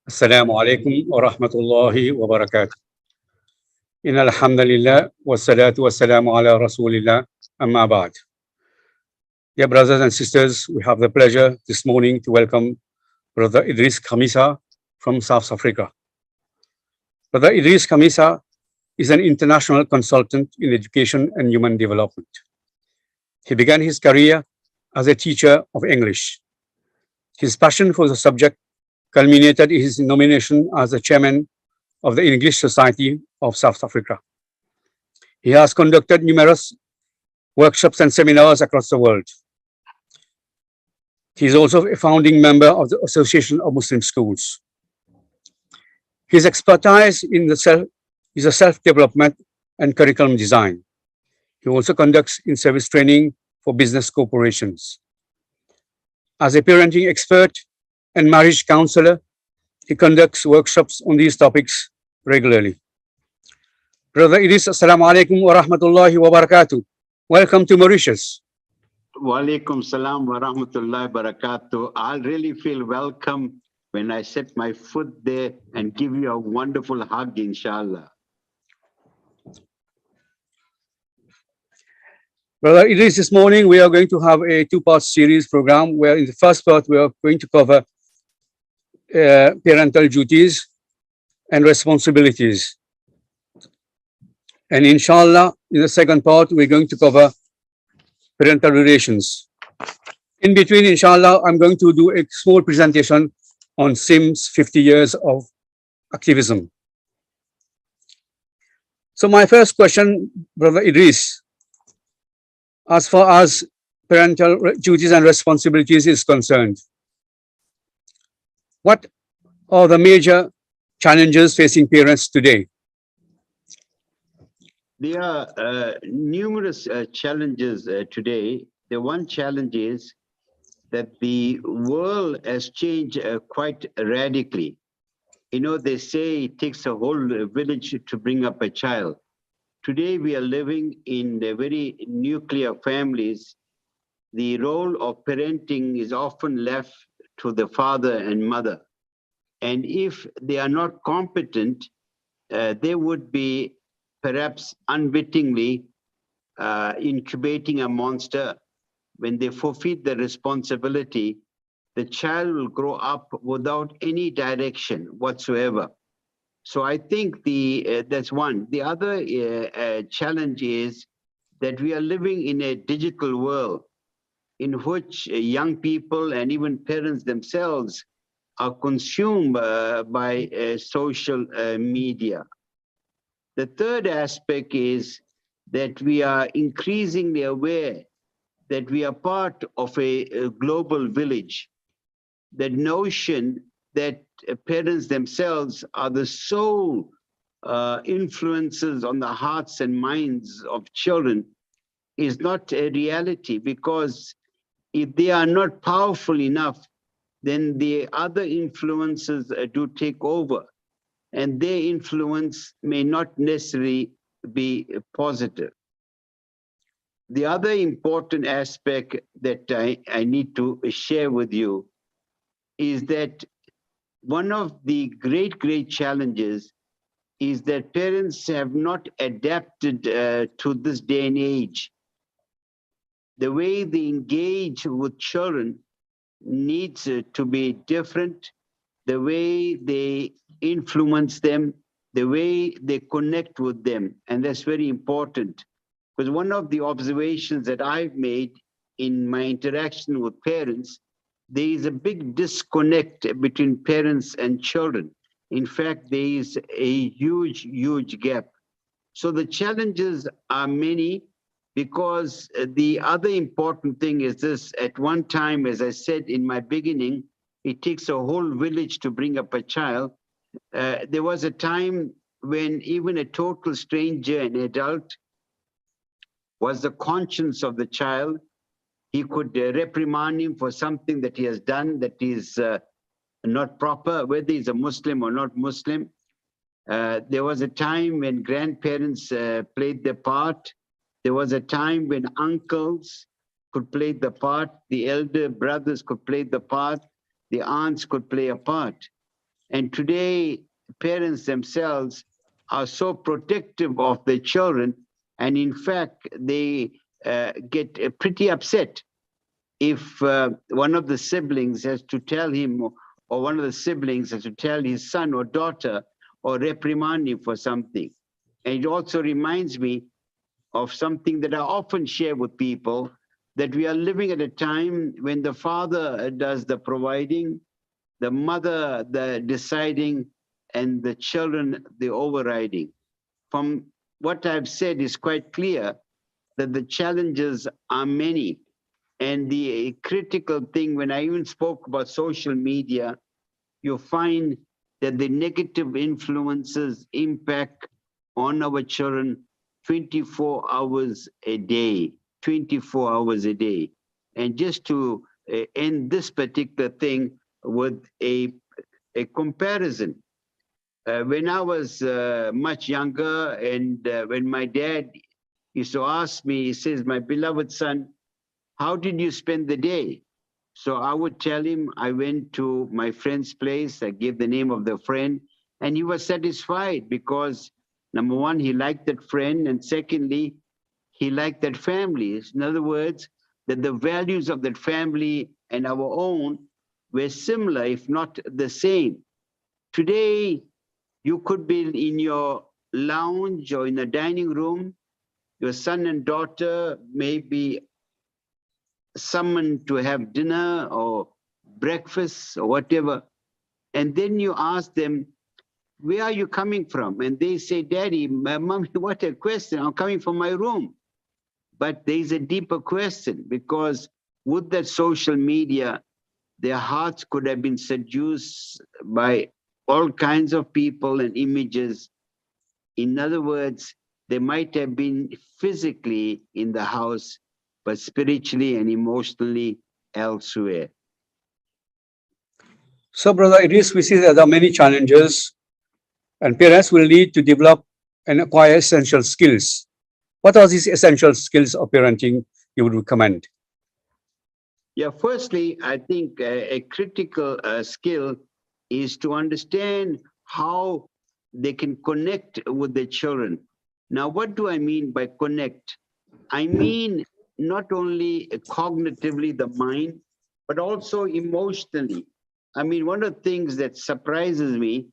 السلام عليكم ورحمة الله وبركاته. إن الحمد لله والصلاة والسلام على رسول الله أما بعد. Dear brothers and sisters, we have the pleasure this morning to welcome Brother Edriss Khamissa from South Africa. Brother Edriss Khamissa is an international consultant in education and human development. He began his career as a teacher of English. His passion for the subject culminated in his nomination as the chairman of the English Society of South Africa. He has conducted numerous workshops and seminars across the world. He is also a founding member of the Association of Muslim Schools. His expertise is a self-development and curriculum design. He also conducts in-service training for business corporations. As a parenting expert and marriage counselor, he conducts workshops on these topics regularly. Brother Edriss, Assalamu alaikum wa rahmatullahi wa barakatuh. Welcome to Mauritius. Wa alaikum salam wa rahmatullahi wa barakatuh. I'll really feel welcome when I set my foot there and give you a wonderful hug, inshallah. Brother Edriss, this morning we are going to have a two-part series program where in the first part we are going to cover parental duties and responsibilities. And inshallah, in the second part, we're going to cover parental relations. In between, inshallah, I'm going to do a small presentation on SIM's 50 years of activism. So my first question, Brother Edriss, as far as parental duties and responsibilities is concerned, what are the major challenges facing parents today? There are numerous challenges today. The one challenge is that the world has changed quite radically. You know, they say it takes a whole village to bring up a child. Today we are living in very nuclear families. The role of parenting is often left to the father and mother. And if they are not competent, they would be perhaps unwittingly incubating a monster. When they forfeit the responsibility, the child will grow up without any direction whatsoever. So I think that's one. The other challenge is that we are living in a digital world in which young people and even parents themselves are consumed by social media. The third aspect is that we are increasingly aware that we are part of a global village. The notion that parents themselves are the sole influences on the hearts and minds of children is not a reality, because if they are not powerful enough, then the other influences do take over, and their influence may not necessarily be positive. The other important aspect that I need to share with you is that one of the great challenges is that parents have not adapted to this day and age. The way they engage with children needs to be different. The way they influence them, the way they connect with them, and that's very important. Because one of the observations that I've made in my interaction with parents, there is a big disconnect between parents and children. In fact, there is a huge gap. So the challenges are many, because the other important thing is this: at one time, as I said in my beginning, it takes a whole village to bring up a child. There was a time when even a total stranger, an adult, was the conscience of the child. He could reprimand him for something that he has done that is not proper, whether he's a Muslim or not Muslim. There was a time when grandparents played their part. There was a time when uncles could play the part, the elder brothers could play the part, the aunts could play a part. And today, parents themselves are so protective of their children, and in fact, they get pretty upset if one of the siblings has to tell him, or one of the siblings has to tell his son or daughter or reprimand him for something. And it also reminds me of something that I often share with people, that we are living at a time when the father does the providing, the mother the deciding, and the children the overriding. From what I've said is quite clear that the challenges are many. And the critical thing, when I even spoke about social media, you find that the negative influences impact on our children 24 hours a day, 24 hours a day. And just to end this particular thing with a comparison. When I was much younger, and when my dad used to ask me, he says, "My beloved son, how did you spend the day?" So I would tell him I went to my friend's place, I gave the name of the friend, and he was satisfied because, number one, he liked that friend, and secondly, he liked that family. In other words, that the values of that family and our own were similar, if not the same. Today, you could be in your lounge or in a dining room, your son and daughter may be summoned to have dinner or breakfast or whatever. And then you ask them, "Where are you coming from?" And they say, "Daddy, mommy, what a question. I'm coming from my room." But there is a deeper question, because with that social media, their hearts could have been seduced by all kinds of people and images. In other words, they might have been physically in the house, but spiritually and emotionally elsewhere. So, Brother Idris, we see that there are many challenges, and parents will need to develop and acquire essential skills. What are these essential skills of parenting you would recommend? Yeah, firstly, I think a critical skill is to understand how they can connect with their children. Now, what do I mean by connect? I mean not only cognitively, the mind, but also emotionally. I mean, one of the things that surprises me,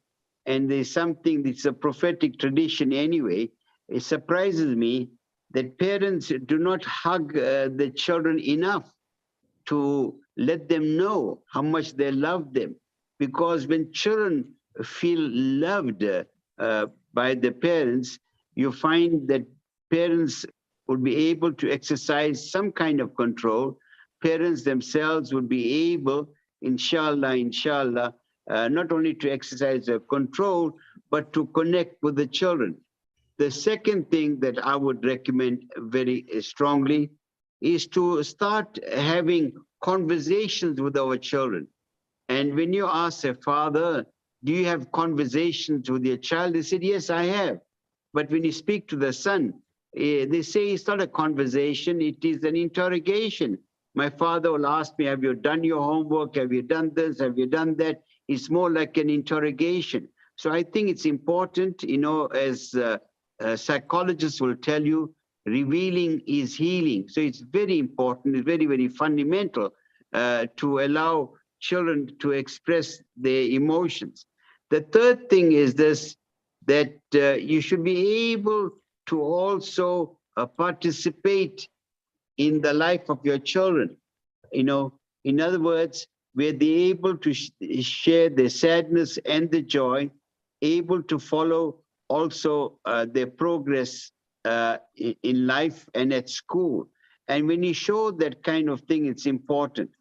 and there's something that's a prophetic tradition anyway, it surprises me that parents do not hug the children enough to let them know how much they love them. Because when children feel loved by the parents, you find that parents would be able to exercise some kind of control. Parents themselves would be able, inshallah, not only to exercise control, but to connect with the children. The second thing that I would recommend very strongly is to start having conversations with our children. And when you ask a father, "Do you have conversations with your child?" They said, "Yes, I have." But when you speak to the son, they say it's not a conversation, it is an interrogation. My father will ask me, "Have you done your homework? Have you done this? Have you done that?" It's more like an interrogation. So I think it's important, as psychologists will tell you, revealing is healing. So it's very important, it's very, very fundamental to allow children to express their emotions. The third thing is this, that you should be able to also participate in the life of your children. In other words, where they're able to share the sadness and the joy, able to follow also their progress in life and at school. And when you show that kind of thing, it's important.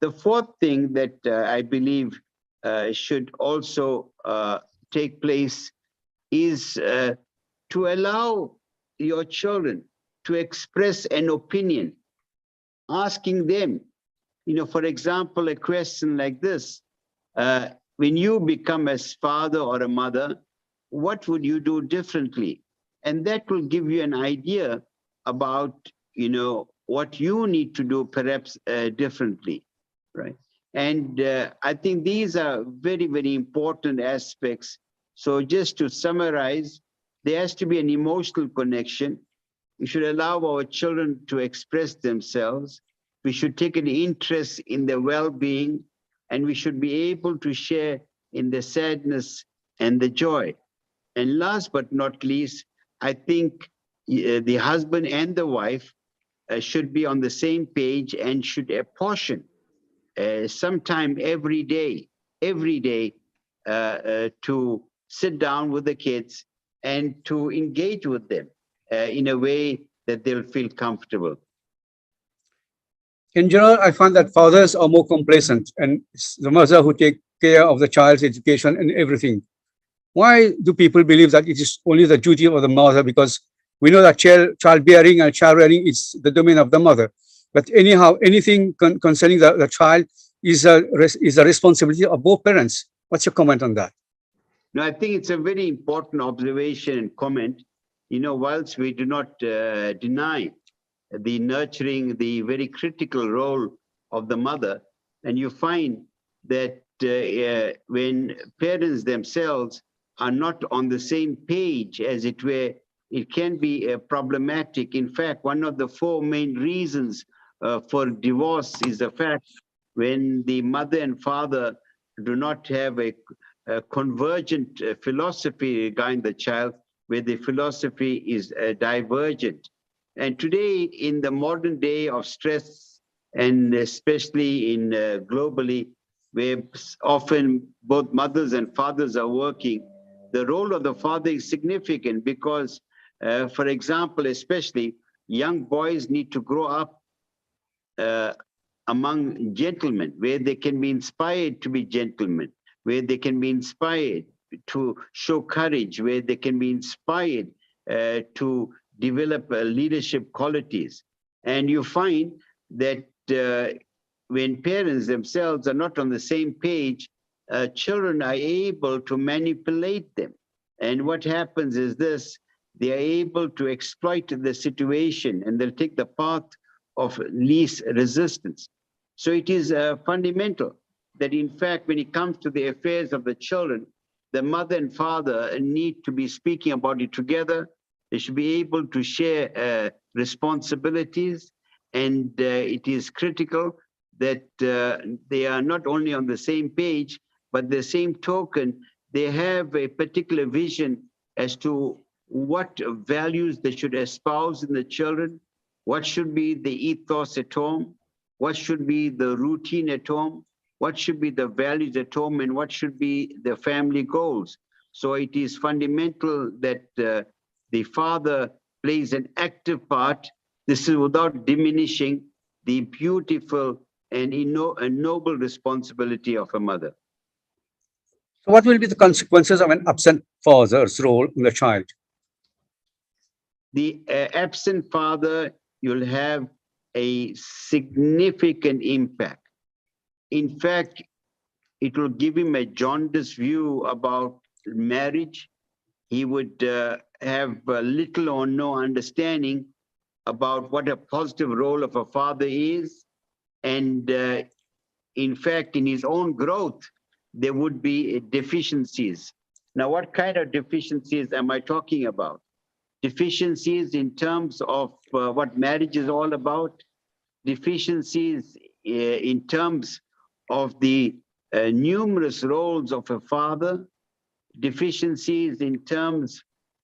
The fourth thing that I believe should also take place is to allow your children to express an opinion, asking them, for example, a question like this: when you become a father or a mother, what would you do differently? And that will give you an idea about, what you need to do perhaps differently, right? And I think these are very, very important aspects. So just to summarize, there has to be an emotional connection. We should allow our children to express themselves. We should take an interest in their well-being, and we should be able to share in the sadness and the joy. And last but not least, I think the husband and the wife should be on the same page and should apportion sometime every day to sit down with the kids and to engage with them in a way that they'll feel comfortable. In general, I find that fathers are more complacent and it's the mother who take care of the child's education and everything. Why do people believe that it is only the duty of the mother? Because we know that childbearing and child rearing is the domain of the mother. But anyhow, anything concerning the child is a responsibility of both parents. What's your comment on that? No, I think it's a very important observation and comment. You know, whilst we do not deny the nurturing, the very critical role of the mother, and you find that when parents themselves are not on the same page, as it were, it can be problematic. In fact, one of the four main reasons for divorce is the fact when the mother and father do not have a convergent philosophy regarding the child, where the philosophy is divergent. And today, in the modern day of stress, and especially in globally, where often both mothers and fathers are working, the role of the father is significant because, for example, especially young boys need to grow up among gentlemen, where they can be inspired to be gentlemen, where they can be inspired to show courage, where they can be inspired to develop leadership qualities. And you find that when parents themselves are not on the same page, children are able to manipulate them. And what happens is this: they are able to exploit the situation and they'll take the path of least resistance. So it is fundamental that, in fact, when it comes to the affairs of the children, the mother and father need to be speaking about it together. They should be able to share responsibilities, and it is critical that they are not only on the same page, but the same token, they have a particular vision as to what values they should espouse in the children, what should be the ethos at home, what should be the routine at home, what should be the values at home, and what should be the family goals. So it is fundamental that the father plays an active part. This is without diminishing the beautiful and noble responsibility of a mother. So what will be the consequences of an absent father's role in the child? The absent father, you'll have a significant impact. In fact, it will give him a jaundiced view about marriage. He would have little or no understanding about what a positive role of a father is. And in fact, in his own growth, there would be deficiencies. Now, what kind of deficiencies am I talking about? Deficiencies in terms of what marriage is all about, deficiencies in terms of the numerous roles of a father, deficiencies in terms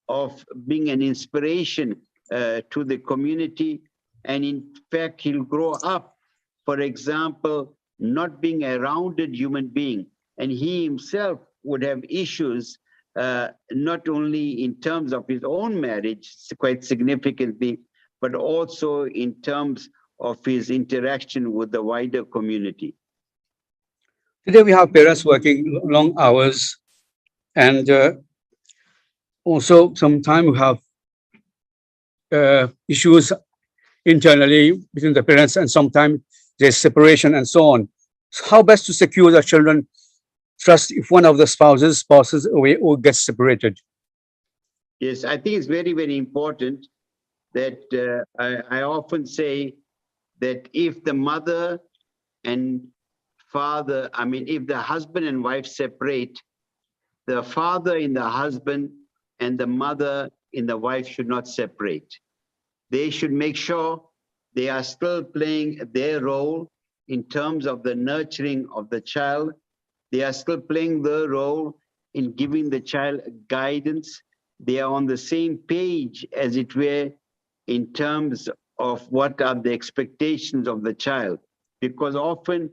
of being an inspiration to the community. And in fact, he'll grow up, for example, not being a rounded human being. And he himself would have issues, not only in terms of his own marriage, quite significantly, but also in terms of his interaction with the wider community. Today we have parents working long hours, and also sometimes we have issues internally between the parents, and sometimes there's separation and so on. So how best to secure the children trust if one of the spouses passes away or gets separated? Yes, I think it's very, very important that I often say that if the mother and father, I mean, if the husband and wife separate, the father in the husband and the mother in the wife should not separate. They should make sure they are still playing their role in terms of the nurturing of the child. They are still playing their role in giving the child guidance. They are on the same page, as it were, in terms of what are the expectations of the child. Because often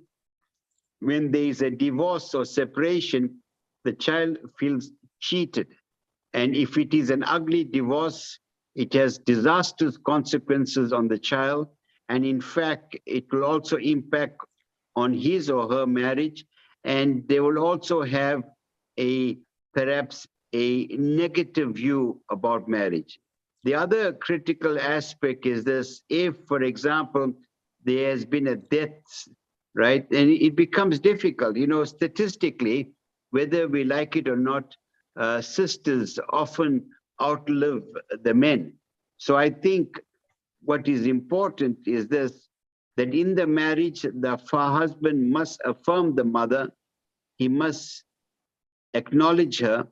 when there is a divorce or separation, the child feels cheated. And if it is an ugly divorce, it has disastrous consequences on the child. And in fact, it will also impact on his or her marriage. And they will also have perhaps a negative view about marriage. The other critical aspect is this: if, for example, there has been a death, right, and it becomes difficult, statistically, whether we like it or not, sisters often outlive the men. So I think what is important is this, that in the marriage, the husband must affirm the mother, he must acknowledge her,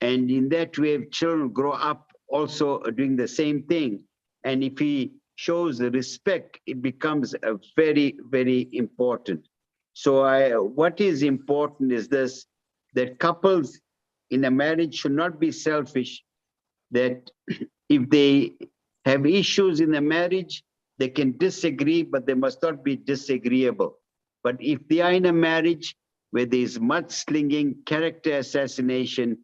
and in that way, children grow up also doing the same thing. And if he shows the respect, it becomes a very, very important. So what is important is this, that couples in a marriage should not be selfish, that if they have issues in the marriage, they can disagree, but they must not be disagreeable. But if they are in a marriage where there is mudslinging, character assassination,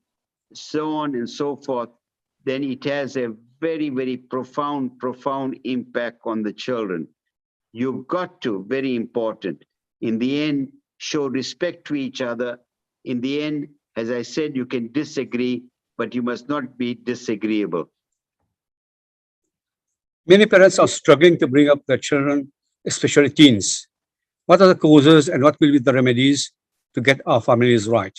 so on and so forth, then it has a very, very profound impact on the children. You've got to, very important, in the end, show respect to each other. In the end, as I said, you can disagree, but you must not be disagreeable. Many parents are struggling to bring up their children, especially teens. What are the causes and what will be the remedies to get our families right?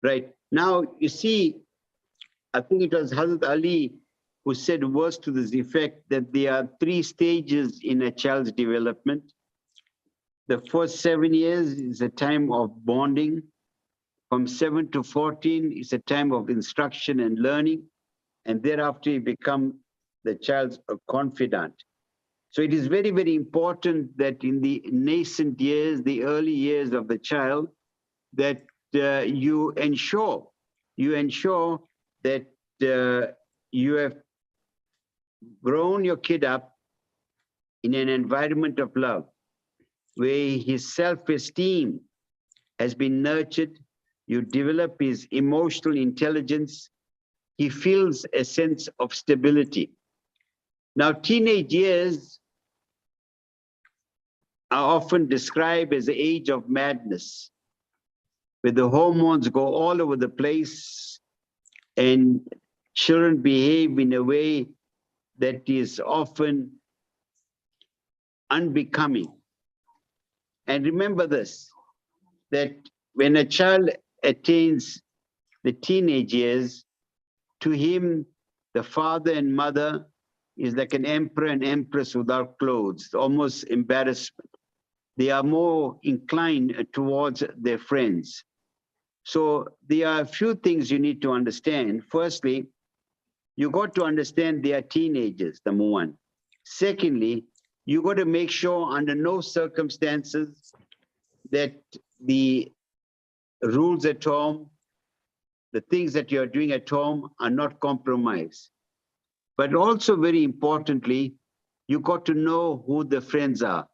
Right. Now, you see, I think it was Hazrat Ali who said words to this effect, that there are 3 stages in a child's development. The first 7 years is a time of bonding. From 7 to 14 is a time of instruction and learning. And thereafter, you become the child's confidant. So it is very, very important that in the nascent years, the early years of the child, that you ensure that you have grown your kid up in an environment of love, where his self-esteem has been nurtured, you develop his emotional intelligence, he feels a sense of stability. Now, teenage years are often described as the age of madness, where the hormones go all over the place and children behave in a way that is often unbecoming. And remember this, that when a child attains the teenage years, to him, the father and mother is like an emperor and empress without clothes, almost embarrassment. They are more inclined towards their friends. So there are a few things you need to understand. Firstly, you got to understand they are teenagers, number one. Secondly, you got to make sure under no circumstances that the rules at home, the things that you're doing at home are not compromised. But also very importantly, you got to know who the friends are,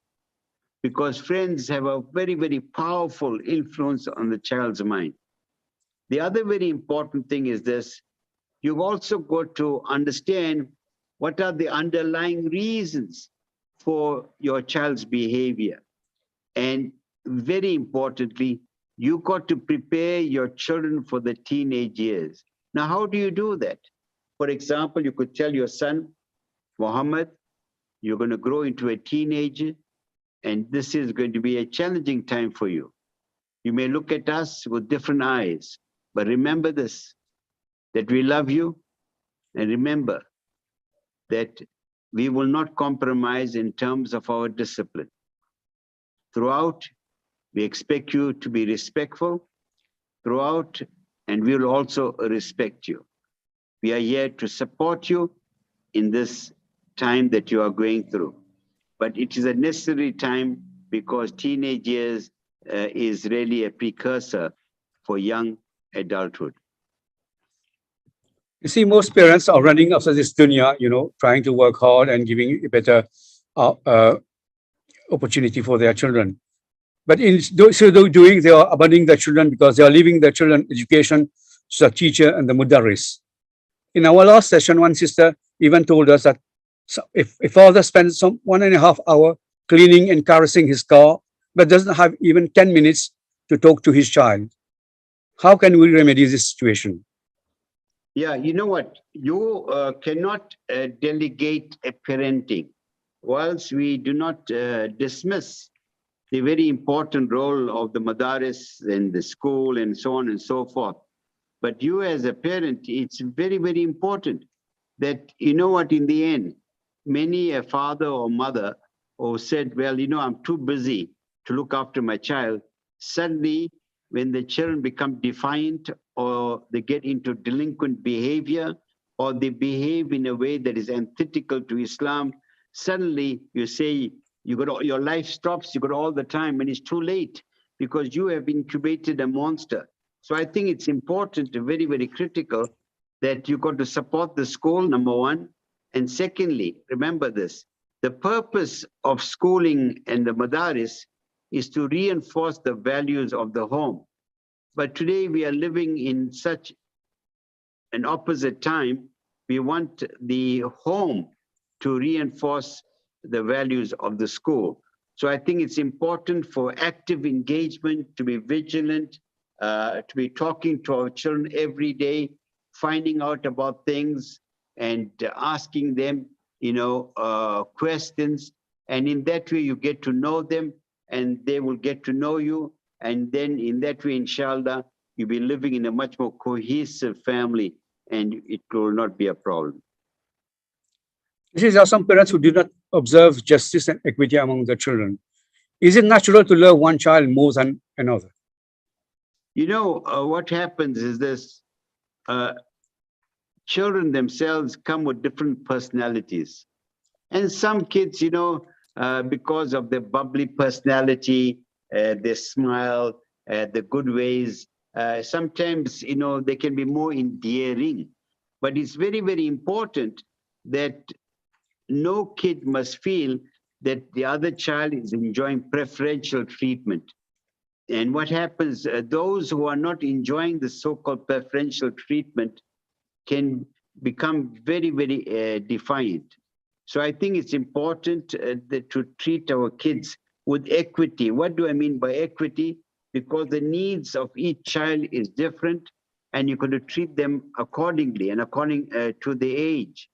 because friends have a very, very powerful influence on the child's mind. The other very important thing is this, you've also got to understand what are the underlying reasons for your child's behavior. And very importantly, you got to prepare your children for the teenage years. Now, how do you do that? For example, you could tell your son, Muhammad, you're going to grow into a teenager, and this is going to be a challenging time for you. You may look at us with different eyes, but remember this, that we love you, and remember that we will not compromise in terms of our discipline. Throughout, We expect you to be respectful throughout, and we will also respect you. We are here to support you in this time that you are going through. But it is a necessary time because teenage years is really a precursor for young adulthood. You see, most parents are running after this dunya, trying to work hard and giving a better opportunity for their children. But in so doing, they are abandoning their children because they are leaving their children education to the teacher and the mudarris. In our last session, one sister even told us that if a father spends some 1.5 hour cleaning and caressing his car, but doesn't have even 10 minutes to talk to his child, how can we remedy this situation? Yeah, you know what? You cannot delegate a parenting. Whilst we do not dismiss the very important role of the madaris and the school and so on and so forth, but you as a parent, it's very, very important that, you know what, in the end, many a father or mother who said, well, I'm too busy to look after my child, suddenly when the children become defiant or they get into delinquent behavior or they behave in a way that is antithetical to Islam, suddenly you say, your life stops, you got all the time, and it's too late because you have incubated a monster. So I think it's important, very, very critical, that you got to support the school, number one. And secondly, remember this, the purpose of schooling and the madaris is to reinforce the values of the home. But today we are living in such an opposite time. We want the home to reinforce the values of the school. So I think it's important for active engagement, to be vigilant, to be talking to our children every day, finding out about things and asking them, questions. And in that way, you get to know them and they will get to know you. And then in that way, inshallah, you'll be living in a much more cohesive family and it will not be a problem. There are some parents who do not observe justice and equity among their children. Is it natural to love one child more than another? What happens is this, children themselves come with different personalities. And some kids, because of their bubbly personality, their smile, the good ways, sometimes, they can be more endearing. But it's very, very important that no kid must feel that the other child is enjoying preferential treatment. And what happens, those who are not enjoying the so-called preferential treatment can become very, very defiant. So I think it's important to treat our kids with equity. What do I mean by equity? Because the needs of each child is different and you're going to treat them accordingly and according to the age.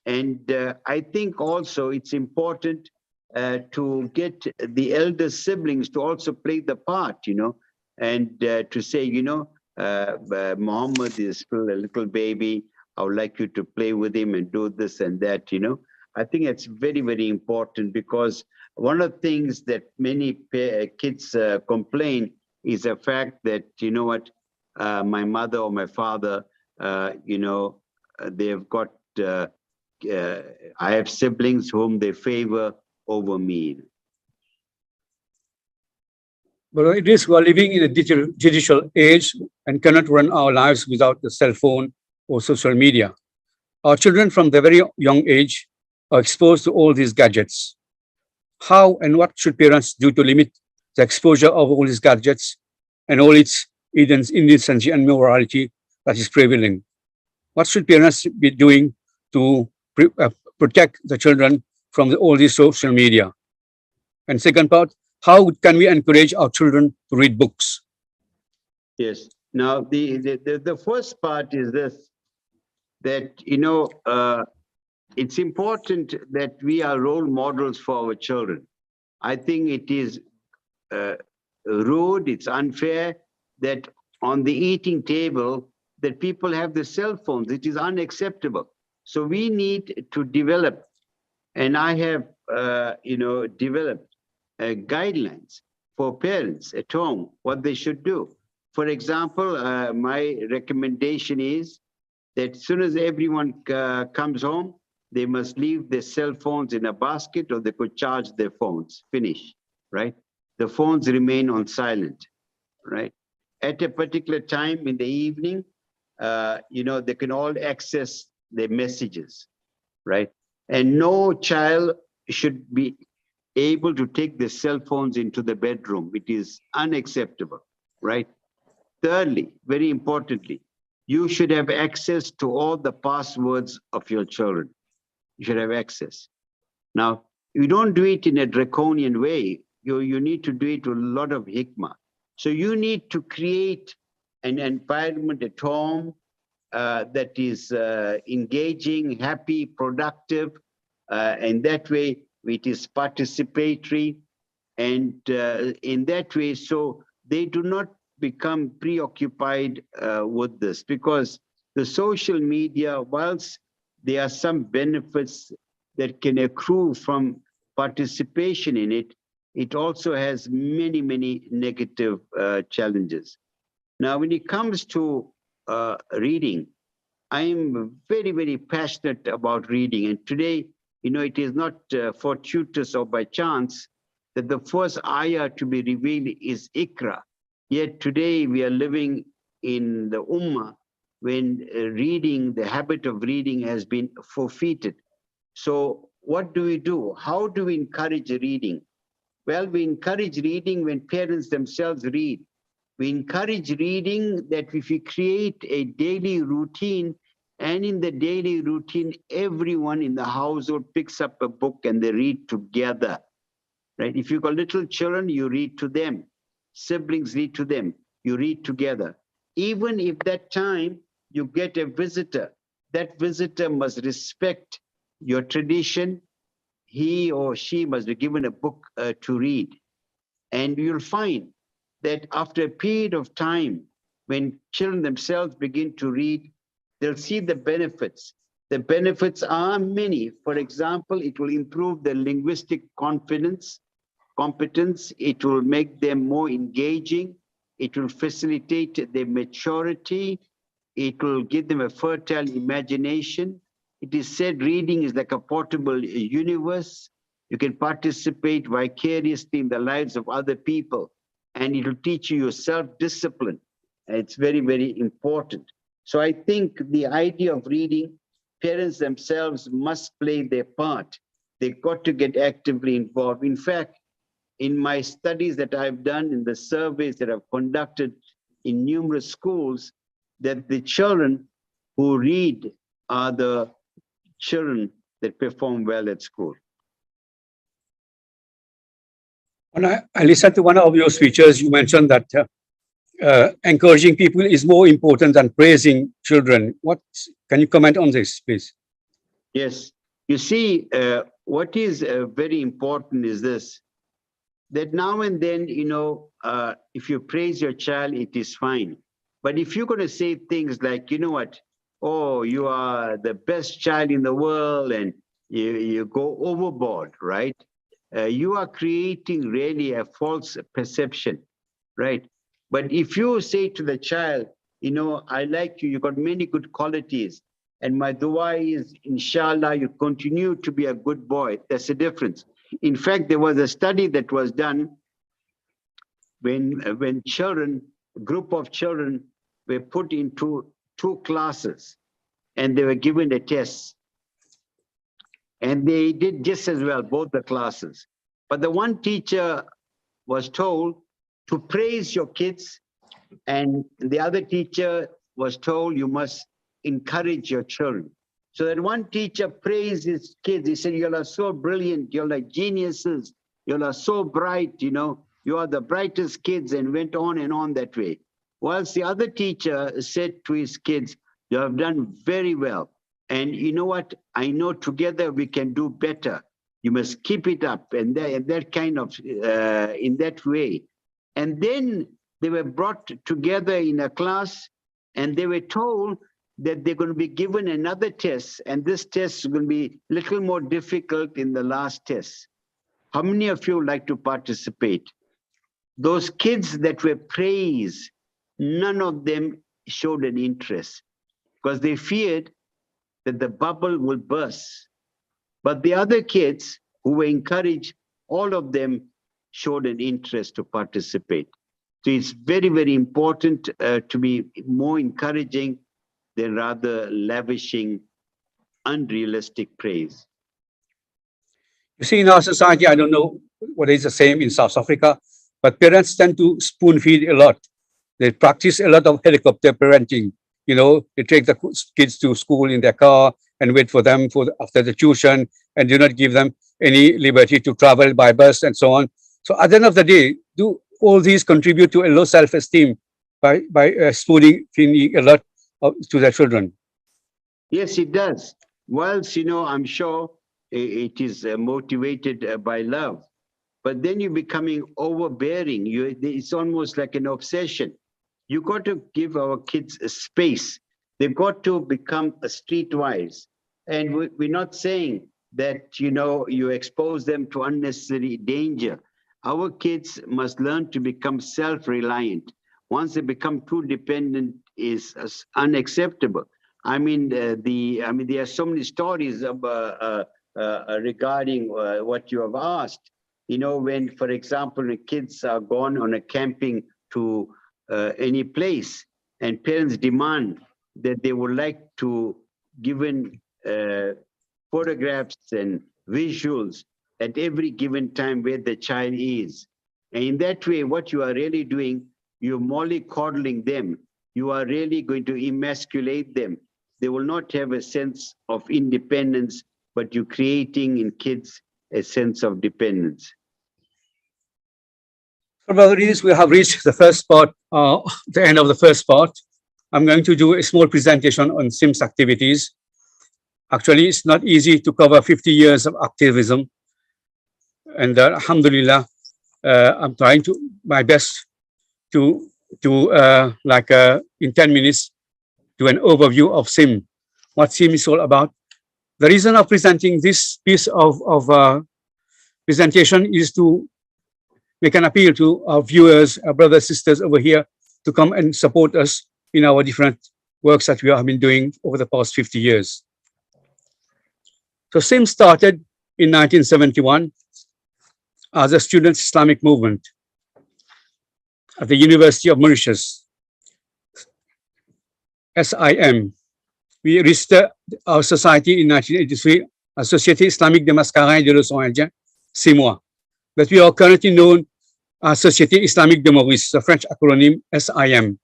And I think also it's important to get the elder siblings to also play the part, and to say, Muhammad is still a little baby. I would like you to play with him and do this and that, I think it's very, very important because one of the things that many kids complain is the fact that, my mother or my father, they've got, I have siblings whom they favor over me. But it is we are living in a digital age and cannot run our lives without the cell phone or social media. Our children from the very young age are exposed to all these gadgets. How and what should parents do to limit the exposure of all these gadgets and all its indecency and morality that is prevalent? What should parents be doing to protect the children from all this social media? And second part, how can we encourage our children to read books? Yes. Now, the first part is this, that, it's important that we are role models for our children. I think it is rude, it's unfair that on the eating table that people have the cell phones. It is unacceptable. So we need to develop, and I have, developed guidelines for parents at home, what they should do. For example, my recommendation is that as soon as everyone comes home, they must leave their cell phones in a basket, or they could charge their phones. Finish, right? The phones remain on silent, right? At a particular time in the evening, they can all access their messages, right? And no child should be able to take their cell phones into the bedroom. It is unacceptable, right? Thirdly, very importantly, you should have access to all the passwords of your children. You should have access. Now, you don't do it in a draconian way. You need to do it with a lot of hikmah. So you need to create an environment at home that is engaging, happy, productive, and that way it is participatory, and in that way, so they do not become preoccupied with this, because the social media, whilst there are some benefits that can accrue from participation in it, it also has many, many negative challenges. Now, when it comes to reading, I am very, very passionate about reading. And today, it is not fortuitous or by chance that the first ayah to be revealed is Ikra. Yet today we are living in the Ummah when reading, the habit of reading has been forfeited. So what do we do? How do we encourage reading? Well, we encourage reading when parents themselves read. We encourage reading that if we create a daily routine, and in the daily routine, everyone in the household picks up a book and they read together, right? If you've got little children, you read to them. Siblings read to them. You read together. Even if that time you get a visitor, that visitor must respect your tradition. He or she must be given a book to read. And you'll find that after a period of time, when children themselves begin to read, they'll see the benefits. The benefits are many. For example, it will improve their linguistic competence. It will make them more engaging. It will facilitate their maturity. It will give them a fertile imagination. It is said reading is like a portable universe. You can participate vicariously in the lives of other people, and it will teach you self-discipline. It's very, very important. So I think the idea of reading, parents themselves must play their part. They've got to get actively involved. In fact, in my studies that I've done, in the surveys that I've conducted in numerous schools, that the children who read are the children that perform well at school. When I listened to one of your speeches, you mentioned that encouraging people is more important than praising children. Can you comment on this, please? Yes. You see, what is very important is this, that now and then, if you praise your child, it is fine. But if you're going to say things like, oh, you are the best child in the world, and you go overboard, right? You are creating really a false perception, right? But if you say to the child, I like you, you got many good qualities, and my dua is, inshallah, you continue to be a good boy. That's the difference. In fact, there was a study that was done when children, a group of children were put into two classes, and they were given a test. And they did just as well, both the classes. But the one teacher was told to praise your kids, and the other teacher was told you must encourage your children. So that one teacher praised his kids. He said, you are so brilliant, you're like geniuses, you are so bright, you are the brightest kids, and went on and on that way. Whilst the other teacher said to his kids, you have done very well. And you know what? I know together we can do better. You must keep it up, and that kind of, in that way. And then they were brought together in a class, and they were told that they're going to be given another test, and this test is going to be a little more difficult in the last test. How many of you would like to participate? those kids that were praised, none of them showed an interest because they feared that the bubble will burst. But the other kids who were encouraged, all of them showed an interest to participate. So it's very, very important to be more encouraging than rather lavishing unrealistic praise. You see, in our society, I don't know whether it's the same in South Africa, but parents tend to spoon feed a lot. They practice a lot of helicopter parenting. You know, they take the kids to school in their car and wait for them after the tuition and do not give them any liberty to travel by bus and so on. So at the end of the day, do all these contribute to a low self-esteem by spooning feeding a lot to their children? Yes, it does. Whilst, I'm sure it is motivated by love, but then you're becoming overbearing. It's almost like an obsession. You got to give our kids a space. They've got to become streetwise. And we're not saying that, you expose them to unnecessary danger. Our kids must learn to become self-reliant. Once they become too dependent, is unacceptable. I mean, there are so many stories regarding what you have asked. When, for example, the kids are gone on a camping to any place, and parents demand that they would like to given photographs and visuals at every given time where the child is. And in that way, what you are really doing, you're mollycoddling them. You are really going to emasculate them. They will not have a sense of independence, but you're creating in kids a sense of dependence. So, Brother Idris, we have reached the first part, the end of the first part. I'm going to do a small presentation on SIMS activities. Actually, it's not easy to cover 50 years of activism. And alhamdulillah, I'm trying my best to in 10 minutes, do an overview of SIM, what SIM is all about. The reason of presenting this piece of presentation is to make an appeal to our viewers, our brothers, sisters over here, to come and support us in our different works that we have been doing over the past 50 years. So SIM started in 1971 as a students' Islamic movement at the University of Mauritius, SIM. We registered our society in 1983 as Société Islamique de Mascarin de leçons indiens, SIMOA. But we are currently known as Société Islamique de Maurice, the French acronym SIM.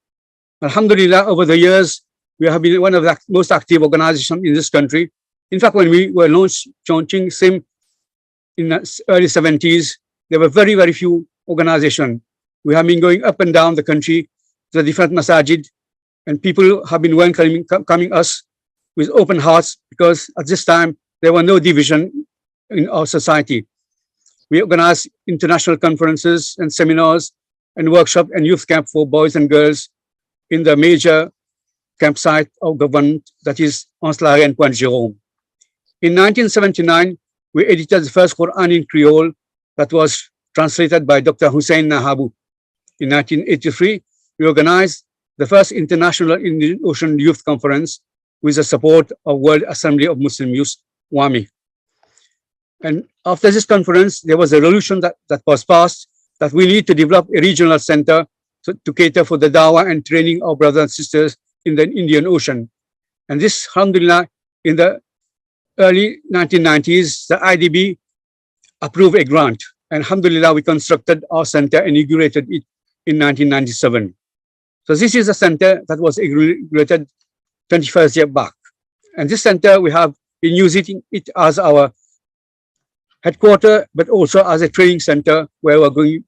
Alhamdulillah, over the years, we have been one of the most active organizations in this country. In fact, when we were launching SIM in the early 70s, there were very, very few organizations. We have been going up and down the country to the different masajid, and people have been welcoming us with open hearts, because at this time, there were no division in our society. We organized international conferences and seminars and workshops and youth camp for boys and girls in the major campsite of government, that is Anse-la-Reine and Pointe Jérôme. In 1979, we edited the first Quran in Creole that was translated by Dr. Hussein Nahabu. In 1983, we organized the first International Indian Ocean Youth Conference with the support of World Assembly of Muslim Youth, WAMI. And after this conference, there was a resolution that was passed that we need to develop a regional center to cater for the dawah and training of brothers and sisters in the Indian Ocean. And this, alhamdulillah, in the early 1990s, the IDB approved a grant. And alhamdulillah, we constructed our center and inaugurated it in 1997. So this is a center that was inaugurated 21st year back. And this center, we have been using it as our headquarters, but also as a training center where we're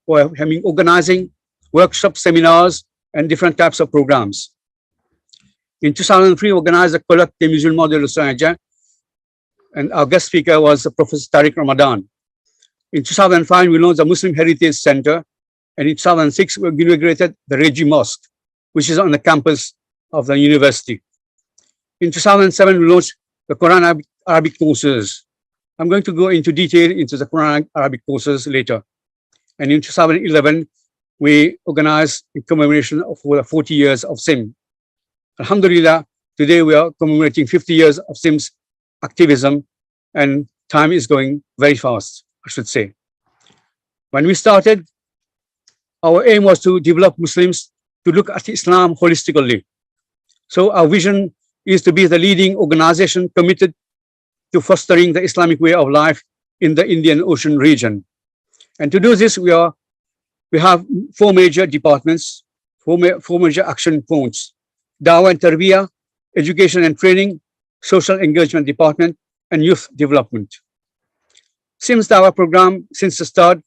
organizing workshops, seminars, and different types of programs. In 2003, we organized a colloque des musulmans de l'océan Indien, and our guest speaker was Professor Tariq Ramadan. In 2005, we launched the Muslim Heritage Center, and in 2006, we inaugurated the Regi Mosque, which is on the campus of the university. In 2007, we launched the Quran Arabic courses. I'm going to go into detail into the Quran Arabic courses later. And in 2011, we organize in commemoration of 40 years of SIM. Alhamdulillah, today we are commemorating 50 years of SIM's activism, and time is going very fast, I should say. When we started, our aim was to develop Muslims to look at Islam holistically. So our vision is to be the leading organization committed to fostering the Islamic way of life in the Indian Ocean region. And to do this, we have four major departments, four major action points: Dawah and Tarbiyah, Education and Training, Social Engagement Department, and Youth Development. SIM's Dawah program, since the start,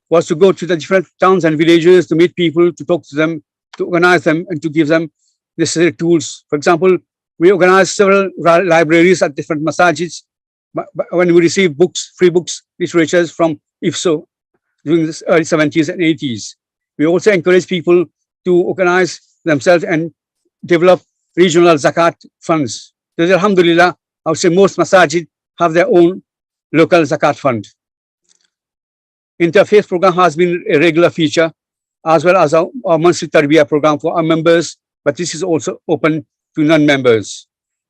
was to go to the different towns and villages to meet people, to talk to them, to organize them, and to give them necessary tools. For example, we organized several libraries at different masajids. When we received books, free books, literatures from IFSO during the early 70s and 80s. We also encourage people to organize themselves and develop regional zakat funds. So, alhamdulillah, I would say most masajid have their own local zakat fund. Interfaith program has been a regular feature, as well as our monthly tarbiyah program for our members, but this is also open to non-members.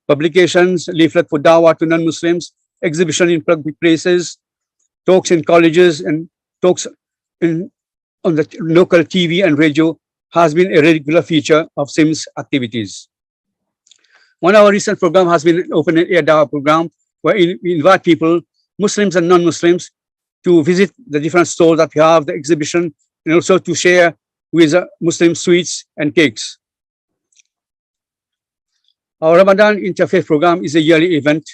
Publications, leaflet for dawah to non-Muslims, exhibition in public places, talks in colleges, and talks on the local TV and radio has been a regular feature of SIM's activities. One of our recent program has been an open air dawah program, where we invite people, Muslims and non-Muslims, to visit the different stores that we have, the exhibition, and also to share with Muslim sweets and cakes. Our Ramadan Interfaith program is a yearly event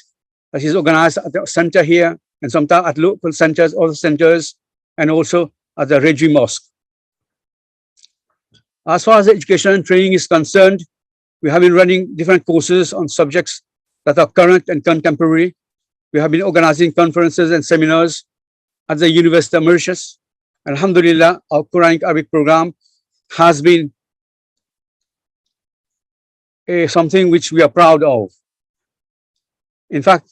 that is organized at the center here, and sometimes at local centers, other centers, and also at the Reggie Mosque. As far as the education and training is concerned, we have been running different courses on subjects that are current and contemporary. We have been organizing conferences and seminars at the University of Mauritius. Alhamdulillah, our Quranic Arabic program has been something which we are proud of. In fact,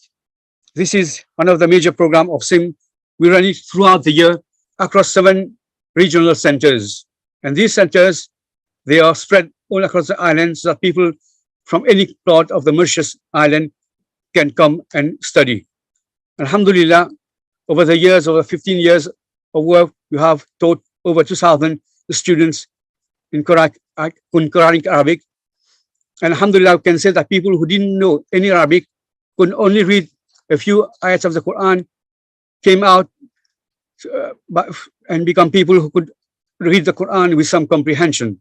this is one of the major programs of SIM. We run it throughout the year across 7 regional centers. And these centers, they are spread all across the island so that people from any part of the Mauritius island can come and study. Alhamdulillah, over the years, over 15 years of work, we have taught over 2,000 students in Quranic Arabic. And alhamdulillah, we can say that people who didn't know any Arabic, could only read a few ayats of the Quran, came out and become people who could read the Quran with some comprehension.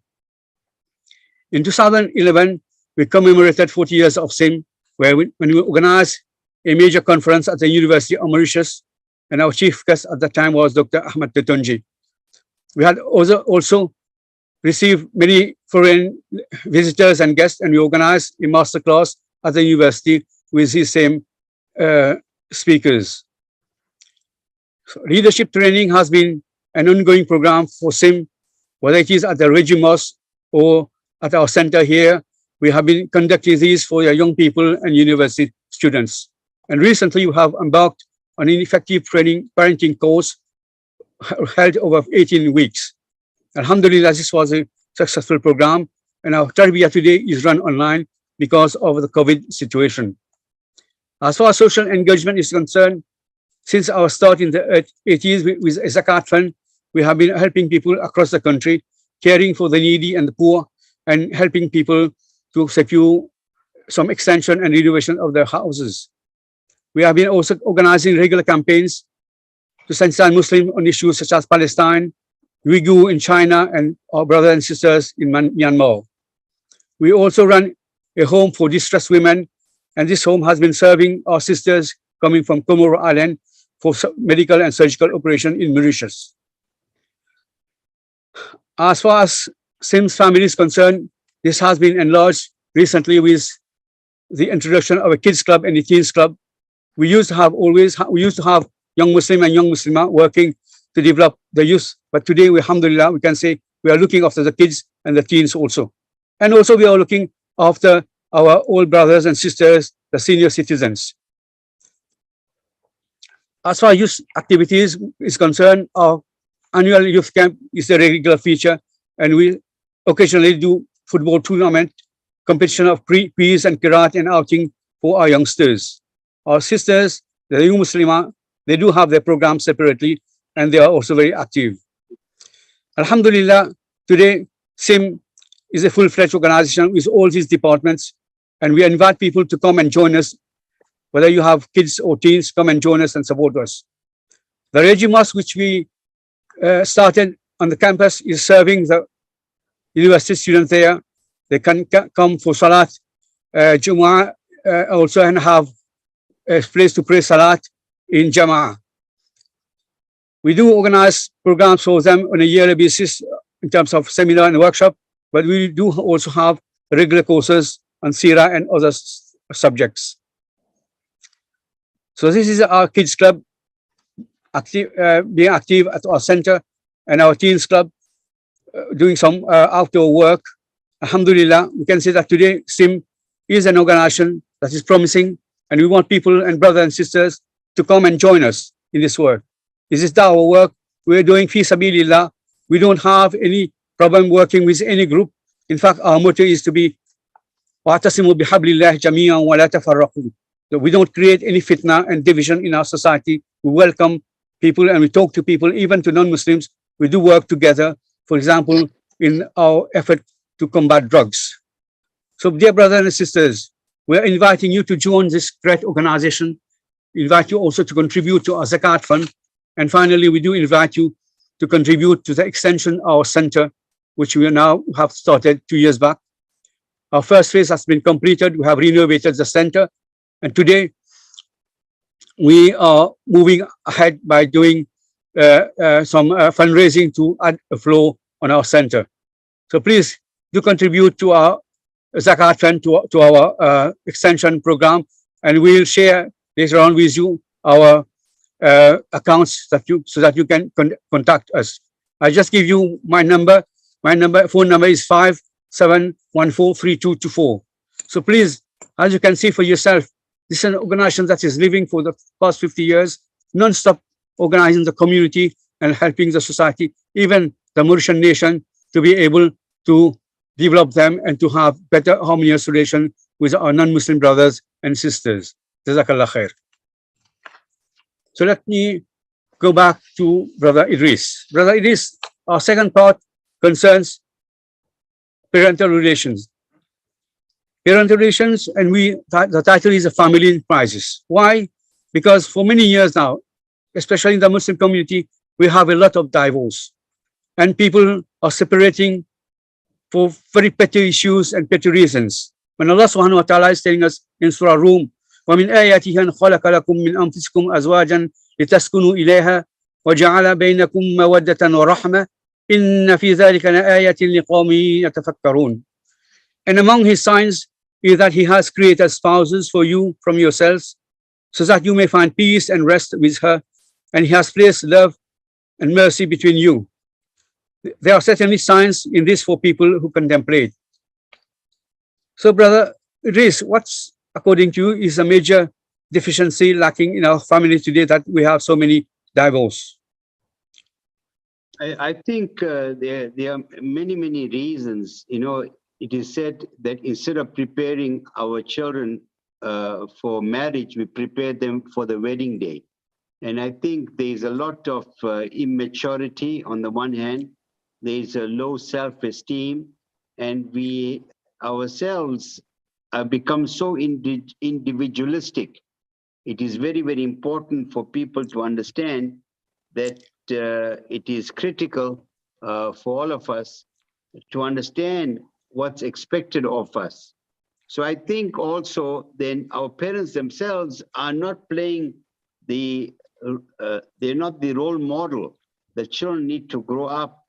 In 2011, we commemorated 40 years of SIM, when we organized a major conference at the University of Mauritius, and our chief guest at the time was Dr. Ahmed Tetonji. We had also received many foreign visitors and guests, and we organized a master class at the university with these same speakers. So leadership training has been an ongoing program for SIM, whether it is at the Reggie Mosque or at our center here. We have been conducting these for your young people and university students. And recently we have embarked on an effective training parenting course held over 18 weeks. Alhamdulillah, this was a successful program, and our tarbiyah today is run online because of the COVID situation. As far as social engagement is concerned, since our start in the 80s with a zakat fund, we have been helping people across the country, caring for the needy and the poor, and helping people to secure some extension and renovation of their houses. We have been also organizing regular campaigns to sensitize Muslims on issues such as Palestine, Uyghur in China, and our brothers and sisters in Myanmar. We also run a home for distressed women, and this home has been serving our sisters coming from Comoro Island for medical and surgical operation in Mauritius. As far as SIM's family is concerned, this has been enlarged recently with the introduction of a kids club and a teens club. We used to have young Muslim and young Muslimah working to develop the youth, but today, alhamdulillah, we can say we are looking after the kids and the teens also. And also we are looking after our old brothers and sisters, the senior citizens. As far as youth activities is concerned, our annual youth camp is a regular feature, and we occasionally do football tournament, competition of peas and kirat, and outing for our youngsters. Our sisters, the new Muslimah, they do have their program separately, and they are also very active. Alhamdulillah, today SIM is a full-fledged organization with all these departments, and we invite people to come and join us. Whether you have kids or teens, come and join us and support us. The Reji Mosque, which we started on the campus, is serving the university students there. They can come for Salat, Jumu'ah, also, and have a place to pray Salat in Jama'ah. We do organize programs for them on a yearly basis in terms of seminar and workshop, but we do also have regular courses on Sirah and other subjects. So this is our kids club, being active at our center, and our teens club doing some outdoor work. Alhamdulillah, we can say that today SIM is an organization that is promising, and we want people and brothers and sisters to come and join us in this work. This is our work. We're doing fi sabilillah. We don't have any problem working with any group. In fact, our motto is to be وَاعْتَصِمُوا بِحَبْلِ اللَّهِ جَمِيعًا وَلَا تَفَرَّقُوا. So we don't create any fitna and division in our society. We welcome people and we talk to people, even to non-Muslims. We do work together, for example, in our effort to combat drugs. So dear brothers and sisters, we are inviting you to join this great organization. We invite you also to contribute to our Zakat fund. And finally, we do invite you to contribute to the extension of our center, which we now have started 2 years back. Our first phase has been completed. We have renovated the center. And today, we are moving ahead by doing some fundraising to add a floor on our center. So please do contribute to our Zakat fund, to our extension program, and we'll share later on with you our accounts so that you can contact us. I just give you my number. My phone number is 57143224. So please, as you can see for yourself, this is an organization that is living for the past 50 years, non-stop organizing the community and helping the society, even the Mauritian nation, to be able to develop them and to have better harmonious relation with our non-Muslim brothers and sisters. Jazakallah khair. So let me go back to Brother Edriss. Brother Edriss, our second part concerns parental relations. Parental relations, and the title is A Family in Crisis. Why? Because for many years now, especially in the Muslim community, we have a lot of divorce. And people are separating for very petty issues and petty reasons. When Allah subhanahu wa ta'ala is telling us in Surah Rum, وَمِنْ آيَاتِهِ أَنْ خَلَقَ لَكُم مِّنْ أَنفُسِكُمْ أَزْوَاجًا لِتَسْكُنُوا إِلَيْهَا وَجَعَلَ بَيْنَكُم مَّوَدَّةً وَرَحْمَةً إِنَّ فِي ذَلِكَ لَآيَةٍ لِقَوْمٍ يَتَفَكَّرُونَ. And among his signs is that he has created spouses for you from yourselves, so that you may find peace and rest with her, and he has placed love and mercy between you. There are certainly signs in this for people who contemplate. So, Brother Idris, what's, according to you, is a major deficiency lacking in our family today that we have so many divorces? I think there are many, many reasons. You know, it is said that instead of preparing our children for marriage, we prepare them for the wedding day. And I think there's a lot of immaturity on the one hand. There's a low self-esteem, and we ourselves become so individualistic. It is very, very important for people to understand that it is critical for all of us to understand what's expected of us. So I think also then our parents themselves are not playing they're not the role model. The children need to grow up,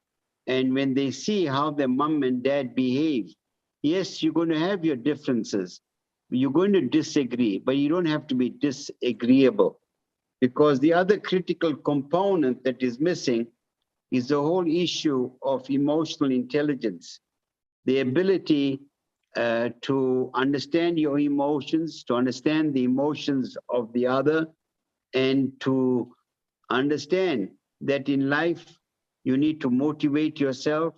and when they see how their mom and dad behave, yes, you're going to have your differences. You're going to disagree, but you don't have to be disagreeable. Because the other critical component that is missing is the whole issue of emotional intelligence, the ability to understand your emotions, to understand the emotions of the other, and to understand that in life You need to motivate yourself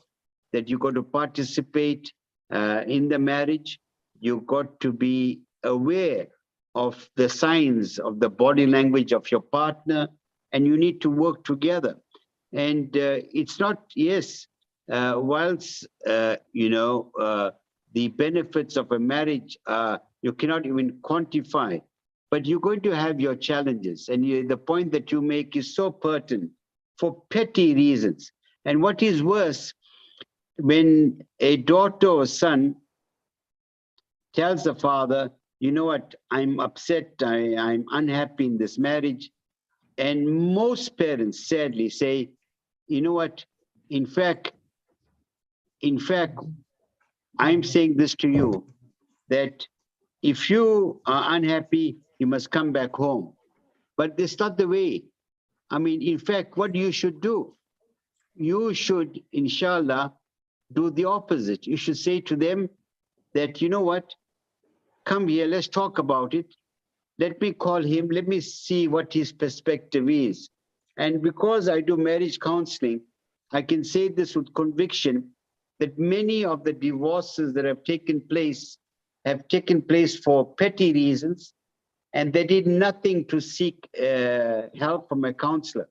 that you got to participate in the marriage. You got to be aware of the signs of the body language of your partner, and you need to work together. And it's not, yes, whilst, the benefits of a marriage, you cannot even quantify, but you're going to have your challenges. And the point that you make is so pertinent for petty reasons. And what is worse, when a daughter or son tells the father, you know what, I'm upset, I'm unhappy in this marriage. And most parents sadly say, you know what, in fact, I'm saying this to you, that if you are unhappy, you must come back home. But that's not the way. I mean, in fact, what you should do, you should, inshallah, do the opposite. You should say to them that, you know what, come here, let's talk about it. Let me call him, let me see what his perspective is. And because I do marriage counseling, I can say this with conviction, that many of the divorces that have taken place for petty reasons, and they did nothing to seek help from a counselor.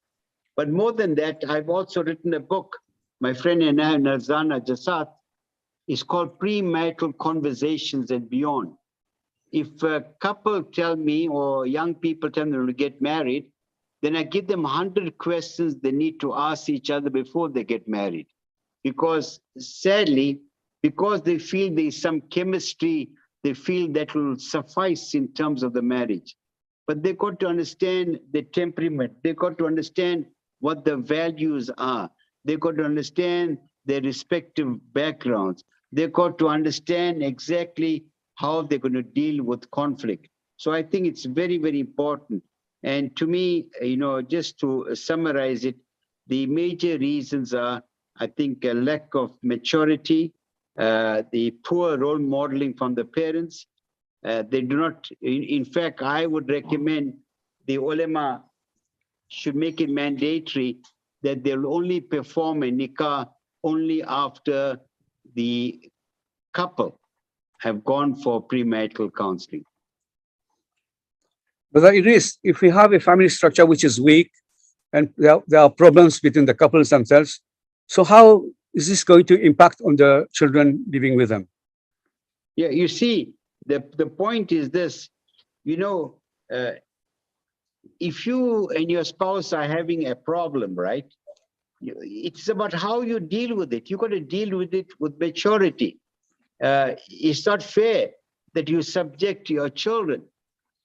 But more than that, I've also written a book, my friend and I, Narzana Jasat, is called Premarital Conversations and Beyond. If a couple tell me, or young people tell them to get married, then I give them 100 questions they need to ask each other before they get married. Because sadly, because they feel there's some chemistry, they feel that will suffice in terms of the marriage. But they got to understand the temperament. They got to understand what the values are. They got to understand their respective backgrounds. They got to understand exactly how they're going to deal with conflict. So I think it's very, very important. And to me, just to summarize it, the major reasons are, I think, a lack of maturity, the poor role modeling from the parents. They do not, in fact, I would recommend the ulama should make it mandatory that they'll only perform a nikah only after the couple have gone for premarital counseling. Brother Idris, if we have a family structure which is weak and there are problems between the couples themselves, so how is this going to impact on the children living with them? Yeah, you see, the point is this, if you and your spouse are having a problem, right? It's about how you deal with it. You got to deal with it with maturity. It's not fair that you subject your children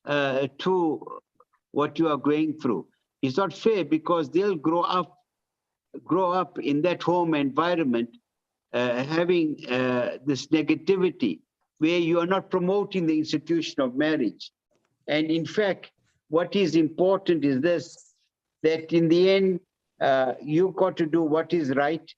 to what you are going through. It's not fair because they'll grow up in that home environment having this negativity where you are not promoting the institution of marriage. And in fact, what is important is this, that in the end, you got to do what is right.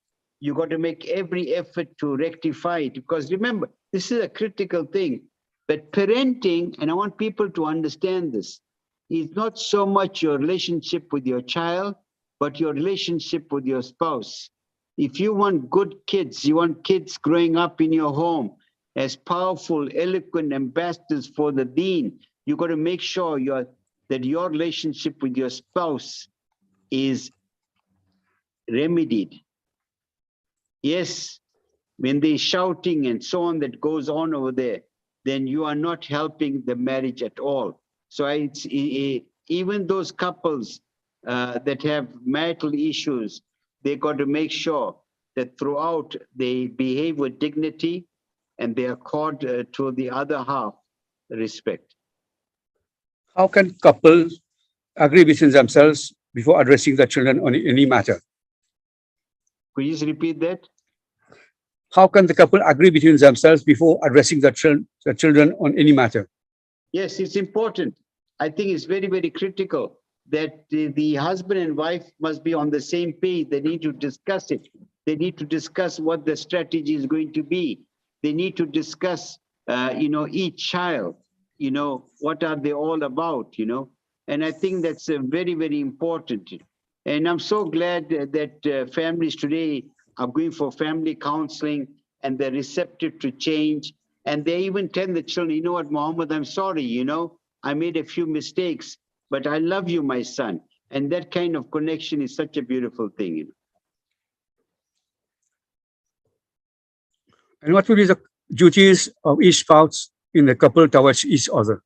You got to make every effort to rectify it. Because remember, this is a critical thing. But parenting, and I want people to understand this, is not so much your relationship with your child, but your relationship with your spouse. If you want good kids, you want kids growing up in your home as powerful, eloquent ambassadors for the deen, you got to make sure that your relationship with your spouse is remedied. Yes, when they're shouting and so on that goes on over there, then you are not helping the marriage at all. So even those couples that have marital issues, they got to make sure that throughout they behave with dignity and they accord to the other half respect. How can couples agree between themselves before addressing the children on any matter? Could you just repeat that? How can the couple agree between themselves before addressing the children on any matter? Yes, it's important. I think it's very, very critical that the husband and wife must be on the same page. They need to discuss it. They need to discuss what the strategy is going to be. They need to discuss, each child, what are they all about, And I think that's very, very important. And I'm so glad that families today are going for family counseling and they're receptive to change. And they even tell the children, you know what, Mohammed, I'm sorry, you know, I made a few mistakes, but I love you, my son. And that kind of connection is such a beautiful thing. You know? And what will be the duties of each spouse in the couple towards each other?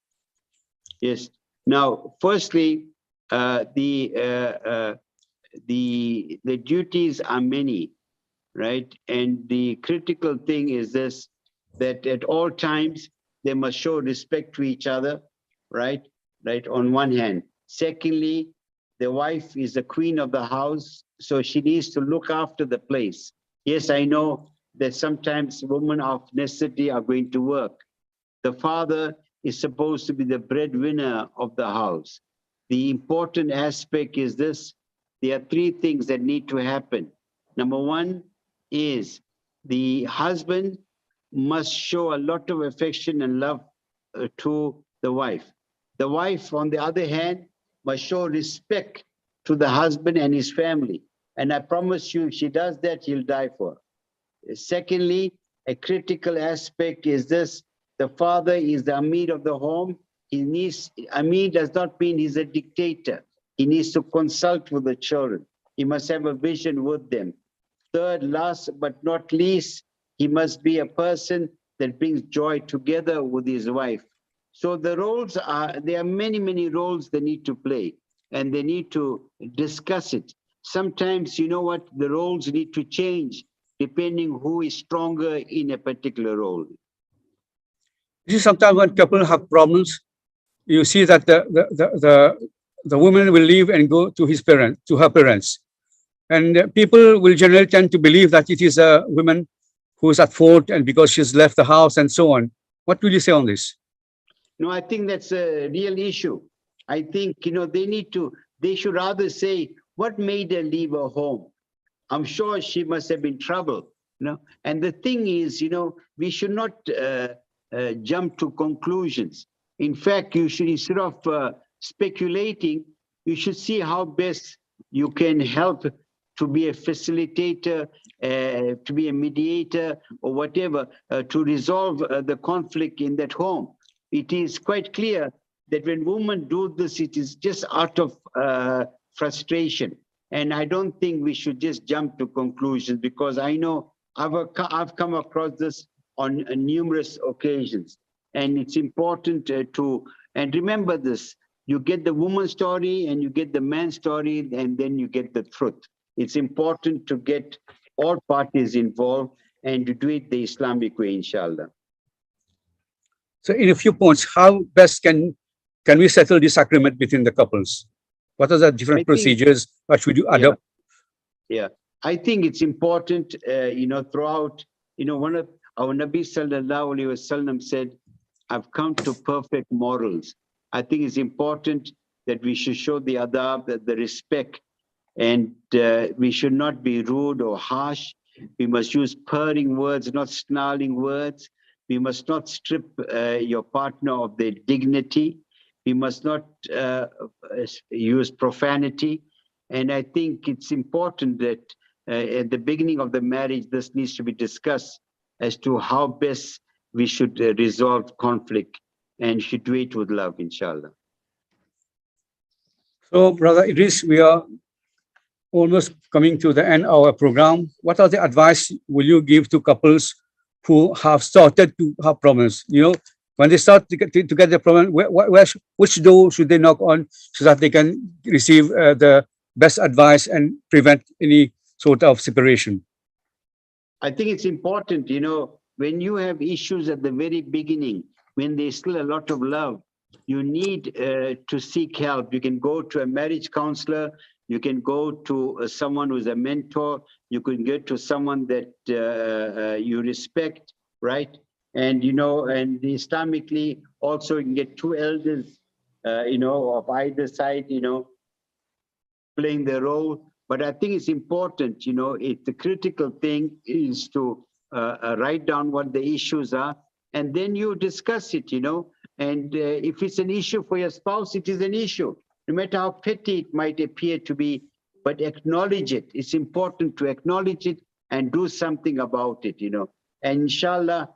Yes. Now, firstly, the duties are many, right? And the critical thing is this, that at all times, they must show respect to each other, right? Right, on one hand. Secondly, the wife is the queen of the house, so she needs to look after the place. Yes, I know that sometimes women of necessity are going to work. The father is supposed to be the breadwinner of the house. The important aspect is this. There are three things that need to happen. Number one is the husband must show a lot of affection and love to the wife. The wife, on the other hand, must show respect to the husband and his family. And I promise you, if she does that, he'll die for her. Secondly, a critical aspect is this: the father is the Amir of the home. Amir does not mean he's a dictator. He needs to consult with the children. He must have a vision with them. Third, last but not least, he must be a person that brings joy together with his wife. So the roles there are many, many roles they need to play, and they need to discuss it. Sometimes, you know what, the roles need to change depending who is stronger in a particular role. You see, sometimes when couple have problems, you see that the woman will leave and go to her parents. And people will generally tend to believe that it is a woman who is at fault and because she's left the house and so on. What will you say on this? No, I think that's a real issue. I think, you know, they should rather say, what made her leave her home? I'm sure she must have been trouble, you know. And the thing is, you know, we should not jump to conclusions. In fact, you should, instead of speculating, you should see how best you can help to be a facilitator, to be a mediator, or whatever, to resolve the conflict in that home. It is quite clear that when women do this, it is just out of frustration. And I don't think we should just jump to conclusions, because I know I've come across this on numerous occasions. And it's important and remember this, you get the woman's story and you get the man's story, and then you get the truth. It's important to get all parties involved and to do it the Islamic way, inshallah. So in a few points, how best can we settle this agreement between the couples? What are the different procedures that should you adopt? Yeah, I think it's important, you know, throughout, you know, one of our Nabi Sallallahu Alaihi Wasallam said, I've come to perfect morals. I think it's important that we should show the adab, the respect, and we should not be rude or harsh. We must use purring words, not snarling words. We must not strip your partner of their dignity. We must not use profanity. And I think it's important that at the beginning of the marriage, this needs to be discussed as to how best we should resolve conflict, and should do it with love, inshallah. So, Brother Idris, we are almost coming to the end of our program. What are the advice will you give to couples who have started to have problems? You know, when they start to get the problem, which door should they knock on so that they can receive the best advice and prevent any sort of separation? I think it's important, you know, when you have issues at the very beginning, when there's still a lot of love, you need to seek help. You can go to a marriage counselor. You can go to someone who's a mentor. You can go to someone that you respect, right? And, you know, and Islamically, also you can get two elders, you know, of either side, you know, playing their role. But I think it's important, you know, the critical thing is to write down what the issues are, and then you discuss it, you know. And if it's an issue for your spouse, it is an issue, no matter how petty it might appear to be. but acknowledge it. It's important to acknowledge it and do something about it, And inshallah,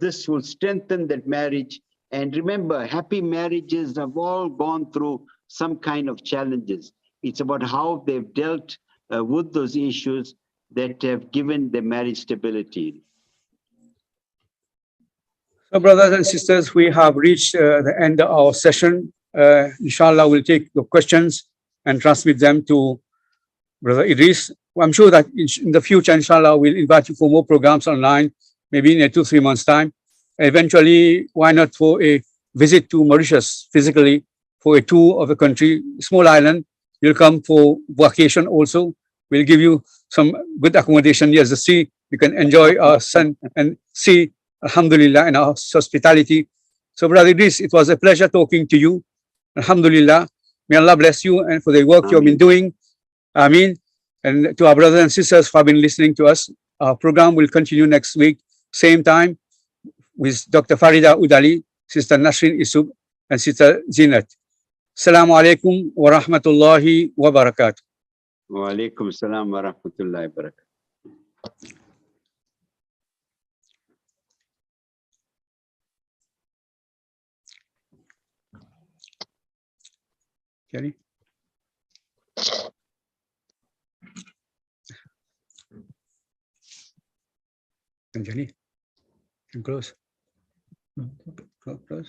this will strengthen that marriage. And remember, happy marriages have all gone through some kind of challenges. It's about how they've dealt with those issues that have given the marriage stability. So, brothers and sisters, we have reached the end of our session. Inshallah, we'll take your questions and transmit them to Brother Edriss. I'm sure that in the future, inshallah, we'll invite you for more programs online, maybe in 2-3 months' time. Eventually, why not for a visit to Mauritius physically, for a tour of the country, small island. You'll come for vacation also. We'll give you some good accommodation near the sea. You can enjoy our sun and sea, alhamdulillah, and our hospitality. So, Brother Idris, it was a pleasure talking to you. Alhamdulillah. May Allah bless you and for the work you have been doing. Ameen. And to our brothers and sisters who have been listening to us, our program will continue next week, same time, with Dr. Farida Udali, Sister Nasrin Isub, and Sister Zinat. Assalamu alaikum wa rahmatullahi wa barakatuh. Wa alaikum assalam wa rahmatullahi wa barakatuh. Kenny? And Jenny? Can close? Close.